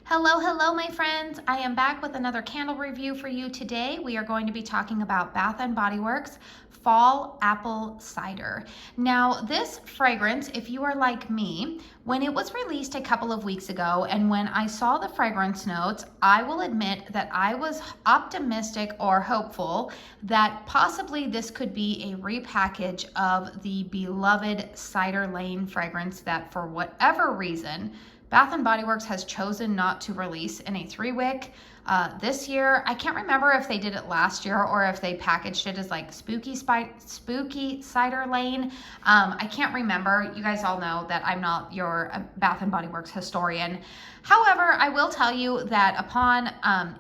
Hello, hello, my friends. I am back with another candle review for you today. We are going to be talking about Bath & Body Works Fall Apple Cider. Now, this fragrance, if you are like me, when it was released a couple of weeks ago and when I saw the fragrance notes, I will admit that I was optimistic or hopeful that possibly this could be a repackage of the beloved Cider Lane fragrance that for whatever reason, Bath & Body Works has chosen not to release in a 3-wick this year. I can't remember if they did it last year or if they packaged it as like Spooky Cider Lane. I can't remember. You guys all know that I'm not your Bath & Body Works historian. However, I will tell you that upon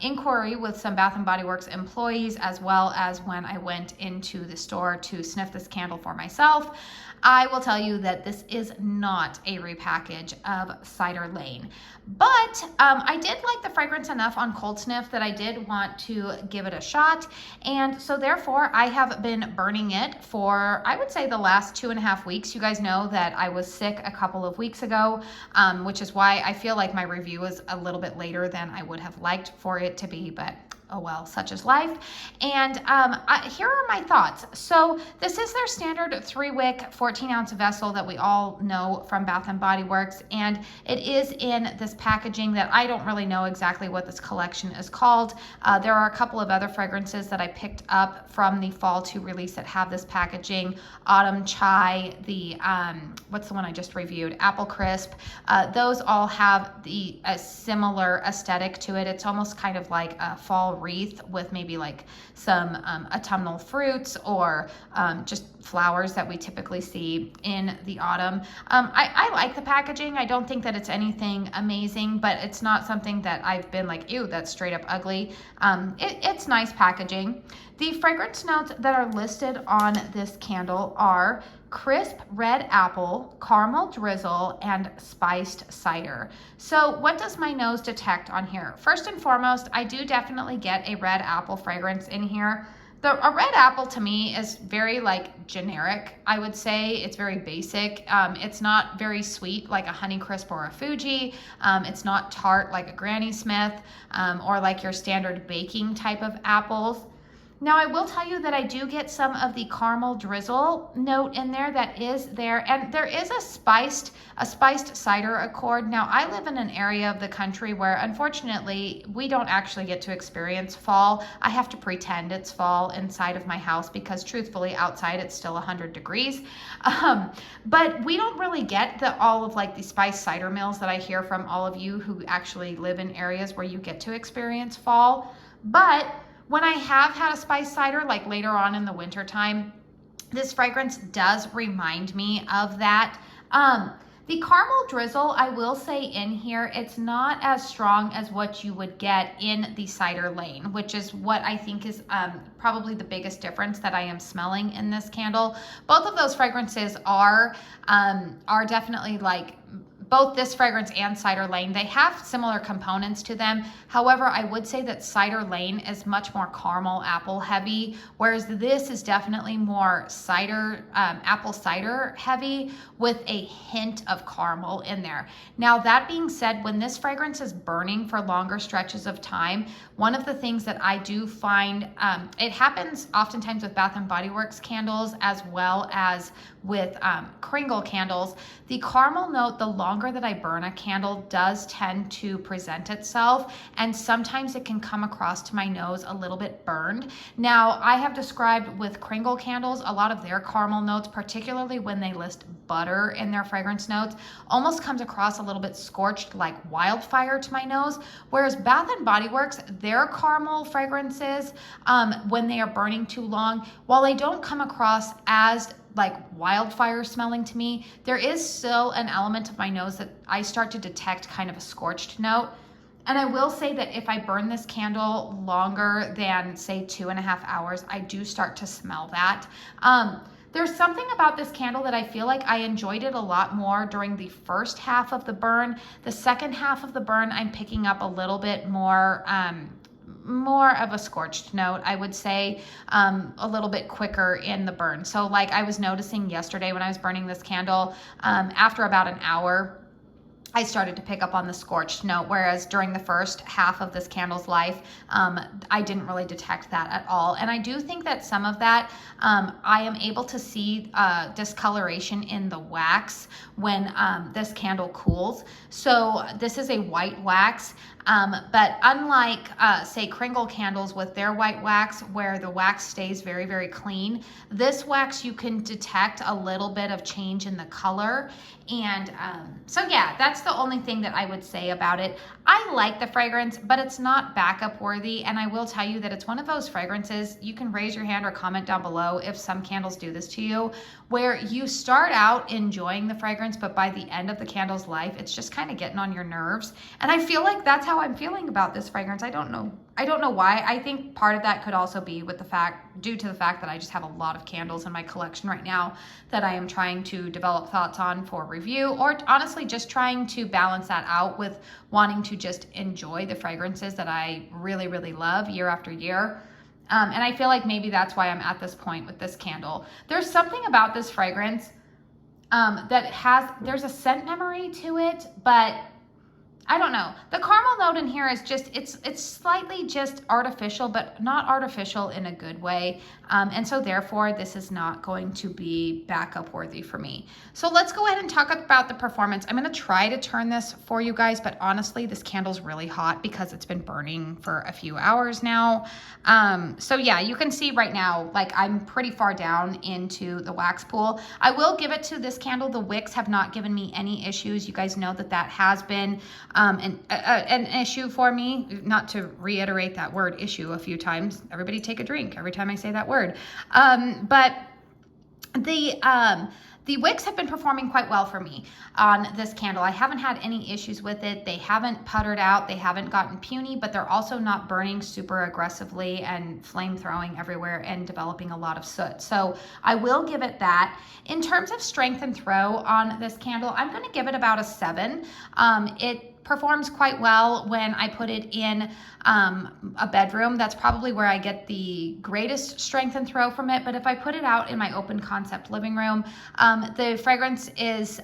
inquiry with some Bath & Body Works employees, as well as when I went into the store to sniff this candle for myself, I will tell you that this is not a repackage of Cider Lane. But I did like the fragrance enough on cold sniff that I did want to give it a shot. And so therefore I have been burning it for, I would say, the last 2.5 weeks. You guys know that I was sick a couple of weeks ago, which is why I feel like my review is a little bit later than I would have liked for it to be, but oh well, such is life. And here are my thoughts. So this is their standard 3-wick 14-ounce vessel that we all know from Bath & Body Works, and it is in this packaging that I don't really know exactly what this collection is called. There are a couple of other fragrances that I picked up from the Fall 2 release that have this packaging. Autumn Chai, the what's the one I just reviewed? Apple Crisp. Those all have a similar aesthetic to it. It's almost kind of like a fall wreath with maybe like some autumnal fruits or just flowers that we typically see in the autumn. I like the packaging. I don't think that it's anything amazing, but it's not something that I've been like, ew, that's straight up ugly. It's nice packaging. The fragrance notes that are listed on this candle are crisp red apple, caramel drizzle, and spiced cider. So what does my nose detect on here? First and foremost, I do definitely get a red apple fragrance in here. A red apple to me is very like generic, I would say. It's very basic. It's not very sweet like a Honeycrisp or a Fuji. It's not tart like a Granny Smith or like your standard baking type of apples. Now, I will tell you that I do get some of the caramel drizzle note in there that is there, and there is a spiced cider accord. Now, I live in an area of the country where, unfortunately, we don't actually get to experience fall. I have to pretend it's fall inside of my house because, truthfully, outside it's still 100 degrees. But we don't really get all of like the spiced cider mills that I hear from all of you who actually live in areas where you get to experience fall. But when I have had a spiced cider, like later on in the winter time, this fragrance does remind me of that. The caramel drizzle, I will say in here, it's not as strong as what you would get in the Cider Lane, which is what I think is probably the biggest difference that I am smelling in this candle. Both of those fragrances are definitely like, both this fragrance and Cider Lane, they have similar components to them. However, I would say that Cider Lane is much more caramel apple heavy, whereas this is definitely more cider, apple cider heavy with a hint of caramel in there. Now, that being said, when this fragrance is burning for longer stretches of time, one of the things that I do find, it happens oftentimes with Bath & Body Works candles as well as with Kringle candles, the caramel note, the longer that I burn a candle, does tend to present itself, and sometimes it can come across to my nose a little bit burned. Now, I have described with Kringle candles, a lot of their caramel notes, particularly when they list butter in their fragrance notes, almost comes across a little bit scorched like wildfire to my nose, whereas Bath & Body Works, their caramel fragrances, when they are burning too long, while they don't come across as like wildfire smelling to me, there is still an element of my nose that I start to detect kind of a scorched note. And I will say that if I burn this candle longer than say 2.5 hours, I do start to smell that. There's something about this candle that I feel like I enjoyed it a lot more during the first half of the burn. The second half of the burn, I'm picking up a little bit more of a scorched note, I would say, a little bit quicker in the burn. So like I was noticing yesterday when I was burning this candle, after about an hour, I started to pick up on the scorched note, whereas during the first half of this candle's life, I didn't really detect that at all. And I do think that some of that, I am able to see discoloration in the wax when this candle cools. So this is a white wax. But unlike, say, Kringle candles with their white wax, where the wax stays very, very clean, this wax you can detect a little bit of change in the color. And so yeah, that's the only thing that I would say about it. I like the fragrance, but it's not backup worthy. And I will tell you that it's one of those fragrances, you can raise your hand or comment down below if some candles do this to you, where you start out enjoying the fragrance, but by the end of the candle's life, it's just kind of getting on your nerves. And I feel like that's how I'm feeling about this fragrance. I don't know why. I think part of that could also be due to the fact that I just have a lot of candles in my collection right now that I am trying to develop thoughts on for review, or honestly just trying to balance that out with wanting to just enjoy the fragrances that I really, really love year after year. And I feel like maybe that's why I'm at this point with this candle. There's something about this fragrance there's a scent memory to it, but I don't know. The caramel note in here is just, it's slightly just artificial, but not artificial in a good way. And so therefore, this is not going to be backup worthy for me. So let's go ahead and talk about the performance. I'm going to try to turn this for you guys, but honestly, this candle's really hot because it's been burning for a few hours now. So yeah, you can see right now, like I'm pretty far down into the wax pool. I will give it to this candle. The wicks have not given me any issues. You guys know that has been an issue for me. Not to reiterate that word issue a few times. Everybody take a drink every time I say that word. But the wicks have been performing quite well for me on this candle. I haven't had any issues with it. They haven't puttered out. They haven't gotten puny, but they're also not burning super aggressively and flame throwing everywhere and developing a lot of soot. So I will give it that. In terms of strength and throw on this candle, I'm going to give it about a 7. It performs quite well when I put it in a bedroom. That's probably where I get the greatest strength and throw from it. But if I put it out in my open concept living room, the fragrance is,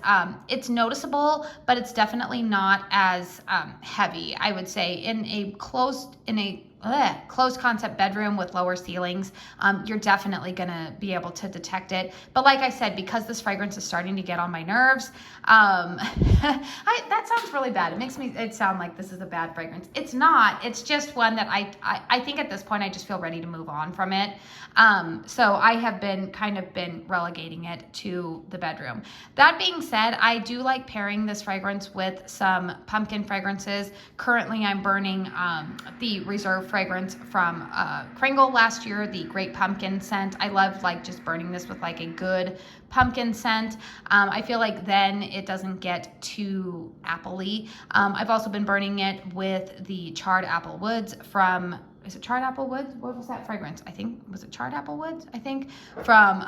it's noticeable, but it's definitely not as heavy, I would say. In a closed concept bedroom with lower ceilings, you're definitely gonna be able to detect it. But like I said, because this fragrance is starting to get on my nerves, that sounds really bad. It makes it sound like this is a bad fragrance. It's not. It's just one that I think at this point I just feel ready to move on from it. So I have been relegating it to the bedroom. That being said, I do like pairing this fragrance with some pumpkin fragrances. Currently, I'm burning the Reserve fragrance from Kringle last year, the Great Pumpkin scent. I love just burning this with like a good pumpkin scent. I feel like then it doesn't get too appley. I've also been burning it with the Charred Apple Woods from, is it Charred Apple Woods? What was that fragrance? Was it Charred Apple Woods? I think from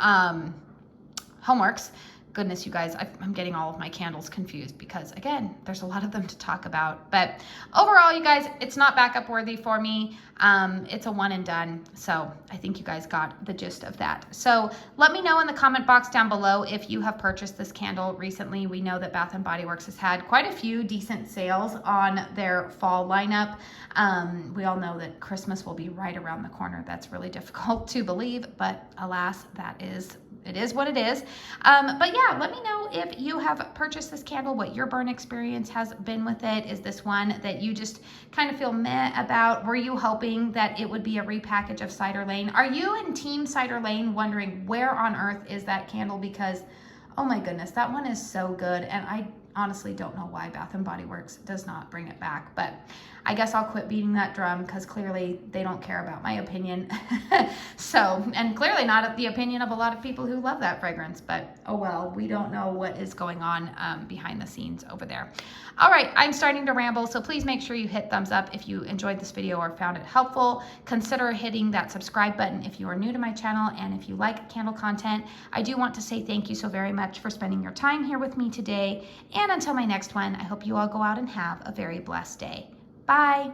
Homeworks. Goodness, you guys, I'm getting all of my candles confused because, again, there's a lot of them to talk about. But overall, you guys, it's not backup worthy for me. It's a one and done. So I think you guys got the gist of that. So let me know in the comment box down below if you have purchased this candle recently. We know that Bath & Body Works has had quite a few decent sales on their fall lineup. We all know that Christmas will be right around the corner. That's really difficult to believe, but alas, it is what it is. But yeah, let me know if you have purchased this candle, what your burn experience has been with it. Is this one that you just kind of feel meh about? Were you hoping that it would be a repackage of Cider Lane? Are you in Team Cider Lane wondering where on earth is that candle? Because, oh my goodness, that one is so good. And I honestly don't know why Bath & Body Works does not bring it back, but I guess I'll quit beating that drum because clearly they don't care about my opinion. So, and clearly not the opinion of a lot of people who love that fragrance, but oh well, we don't know what is going on behind the scenes over there. All right, I'm starting to ramble, so please make sure you hit thumbs up if you enjoyed this video or found it helpful. Consider hitting that subscribe button if you are new to my channel, and if you like candle content. I do want to say thank you so very much for spending your time here with me today, and until my next one, I hope you all go out and have a very blessed day. Bye.